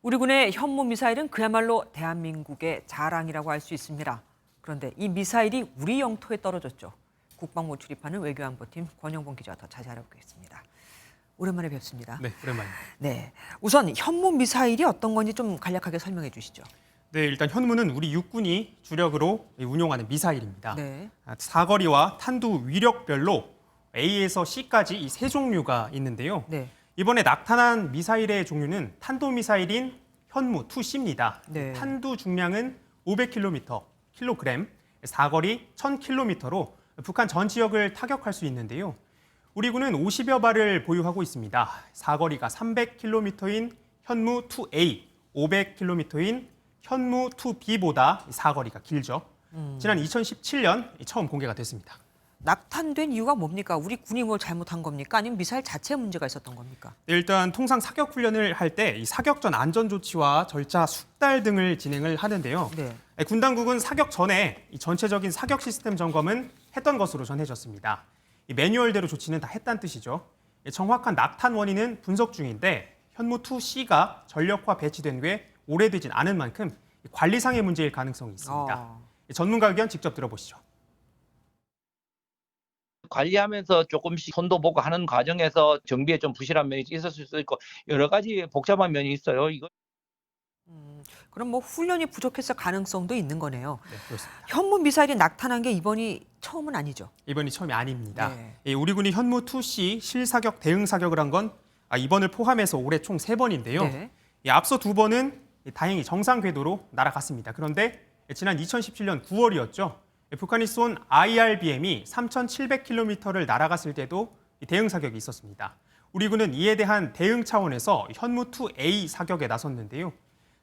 우리 군의 현무 미사일은 그야말로 대한민국의 자랑이라고 할 수 있습니다. 그런데 이 미사일이 우리 영토에 떨어졌죠. 국방부 출입하는 외교안보팀 권영봉 기자와 더 자세히 알아보겠습니다. 오랜만에 뵙습니다. 네, 오랜만입니다. 네, 우선 현무 미사일이 어떤 건지 좀 간략하게 설명해 주시죠. 네, 일단 현무는 우리 육군이 주력으로 운용하는 미사일입니다. 네. 사거리와 탄두 위력별로 A에서 C까지 이 세 종류가 있는데요. 네. 이번에 나타난 미사일의 종류는 탄도미사일인 현무 2C입니다. 네. 탄두 중량은 500km, 사거리 1000km로 북한 전 지역을 타격할 수 있는데요. 우리 군은 50여 발을 보유하고 있습니다. 사거리가 300km인 현무 2A, 500km인 현무 2B보다 사거리가 길죠. 지난 2017년 처음 공개가 됐습니다. 낙탄된 이유가 뭡니까? 우리 군이 뭐 잘못한 겁니까? 아니면 미사일 자체에 문제가 있었던 겁니까? 네, 일단 통상 사격 훈련을 할 때 이 사격 전 안전 조치와 절차 숙달 등을 진행을 하는데요. 네. 군 당국은 사격 전에 이 전체적인 사격 시스템 점검은 했던 것으로 전해졌습니다. 이 매뉴얼대로 조치는 다 했다는 뜻이죠. 정확한 낙탄 원인은 분석 중인데 현무 2C가 전력화 배치된 후에 오래되진 않은 만큼 관리상의 문제일 가능성이 있습니다. 전문가 의견 직접 들어보시죠. 관리하면서 조금씩 손도 보고 하는 과정에서 정비에 좀 부실한 면이 있었을 수도 있고 여러 가지 복잡한 면이 있어요. 이거. 그럼 뭐 훈련이 부족했을 가능성도 있는 거네요. 네, 그렇습니다. 현무 미사일이 낙탄한 게 이번이 처음은 아니죠? 이번이 처음이 아닙니다. 네. 우리 군이 현무 2C 실사격 대응 사격을 한 건 이번을 포함해서 올해 총 3번인데요. 네. 앞서 2번은 다행히 정상 궤도로 날아갔습니다. 그런데 지난 2017년 9월이었죠. 북한이 쏜 IRBM이 3,700km를 날아갔을 때도 대응 사격이 있었습니다. 우리 군은 이에 대한 대응 차원에서 현무 2A 사격에 나섰는데요.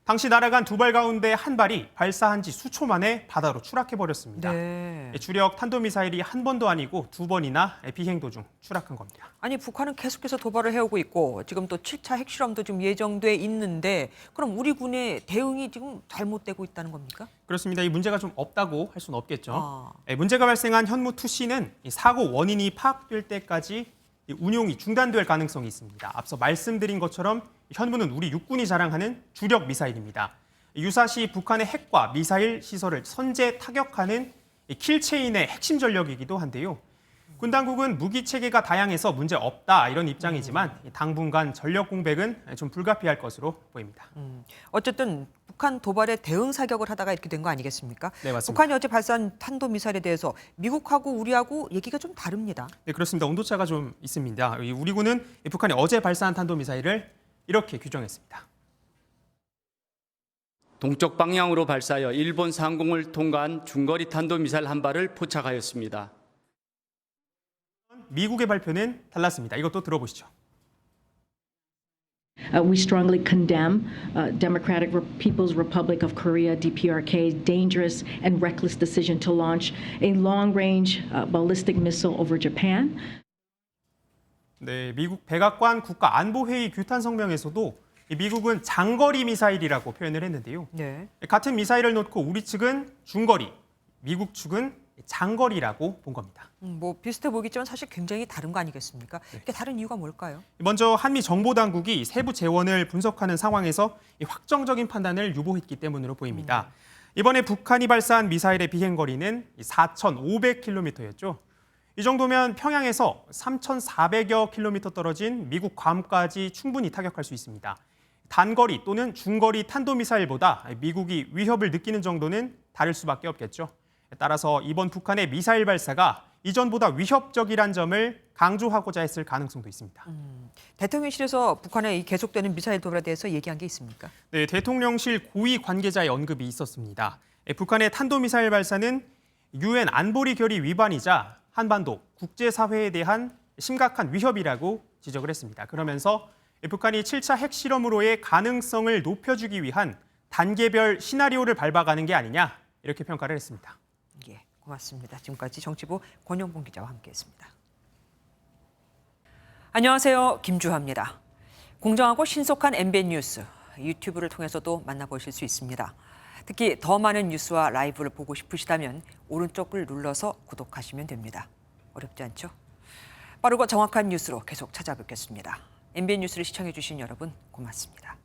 당시 날아간 두 발 가운데 한 발이 발사한 지 수초 만에 바다로 추락해버렸습니다. 네. 주력 탄도미사일이 한 번도 아니고 두 번이나 비행 도중 추락한 겁니다. 아니 북한은 계속해서 도발을 해오고 있고 지금 또 7차 핵실험도 지금 예정돼 있는데 그럼 우리 군의 대응이 지금 잘못되고 있다는 겁니까? 그렇습니다. 이 문제가 좀 없다고 할 수는 없겠죠. 아. 문제가 발생한 현무 2C는 사고 원인이 파악될 때까지 운용이 중단될 가능성이 있습니다. 앞서 말씀드린 것처럼 현무는 우리 육군이 자랑하는 주력 미사일입니다. 유사시 북한의 핵과 미사일 시설을 선제 타격하는 킬체인의 핵심 전력이기도 한데요. 군 당국은 무기 체계가 다양해서 문제 없다 이런 입장이지만 당분간 전력 공백은 좀 불가피할 것으로 보입니다. 어쨌든 북한 도발에 대응 사격을 하다가 이렇게 된 거 아니겠습니까? 네, 맞습니다. 북한이 어제 발사한 탄도미사일에 대해서 미국하고 우리하고 얘기가 좀 다릅니다. 네, 그렇습니다. 온도차가 좀 있습니다. 우리 군은 북한이 어제 발사한 탄도미사일을 이렇게 규정했습니다. 동쪽 방향으로 발사하여 일본 상공을 통과한 중거리 탄도미사일 한 발을 포착하였습니다. 미국의 발표는 달랐습니다. 이것도 들어보시죠. We strongly condemn Democratic People's Republic of Korea, DPRK's dangerous and reckless decision to launch a long-range ballistic missile over Japan. 네, 미국 백악관 국가안보회의 규탄 성명에서도 미국은 장거리 미사일이라고 표현을 했는데요. 네. 같은 미사일을 놓고 우리 측은 중거리, 미국 측은 장거리라고 본 겁니다. 뭐 비슷해 보이겠지만 사실 굉장히 다른 거 아니겠습니까? 이게 다른 이유가 뭘까요? 먼저 한미 정보당국이 세부 재원을 분석하는 상황에서 확정적인 판단을 유보했기 때문으로 보입니다. 이번에 북한이 발사한 미사일의 비행거리는 4,500km였죠. 이 정도면 평양에서 3,400여 킬로미터 떨어진 미국 괌까지 충분히 타격할 수 있습니다. 단거리 또는 중거리 탄도미사일보다 미국이 위협을 느끼는 정도는 다를 수밖에 없겠죠. 따라서 이번 북한의 미사일 발사가 이전보다 위협적이란 점을 강조하고자 했을 가능성도 있습니다. 대통령실에서 북한의 이 계속되는 미사일 도발에 대해서 얘기한 게 있습니까? 네, 대통령실 고위 관계자의 언급이 있었습니다. 북한의 탄도미사일 발사는 유엔 안보리 결의 위반이자 한반도 국제사회에 대한 심각한 위협이라고 지적을 했습니다. 그러면서 북한이 7차 핵실험으로의 가능성을 높여주기 위한 단계별 시나리오를 밟아가는 게 아니냐 이렇게 평가를 했습니다. 예, 고맙습니다. 지금까지 정치부 권영봉 기자와 함께했습니다. 안녕하세요, 김주하입니다. 공정하고 신속한 MBN 뉴스 유튜브를 통해서도 만나보실 수 있습니다. 특히 더 많은 뉴스와 라이브를 보고 싶으시다면 오른쪽을 눌러서 구독하시면 됩니다. 어렵지 않죠? 빠르고 정확한 뉴스로 계속 찾아뵙겠습니다. MBN 뉴스를 시청해 주신 여러분 고맙습니다.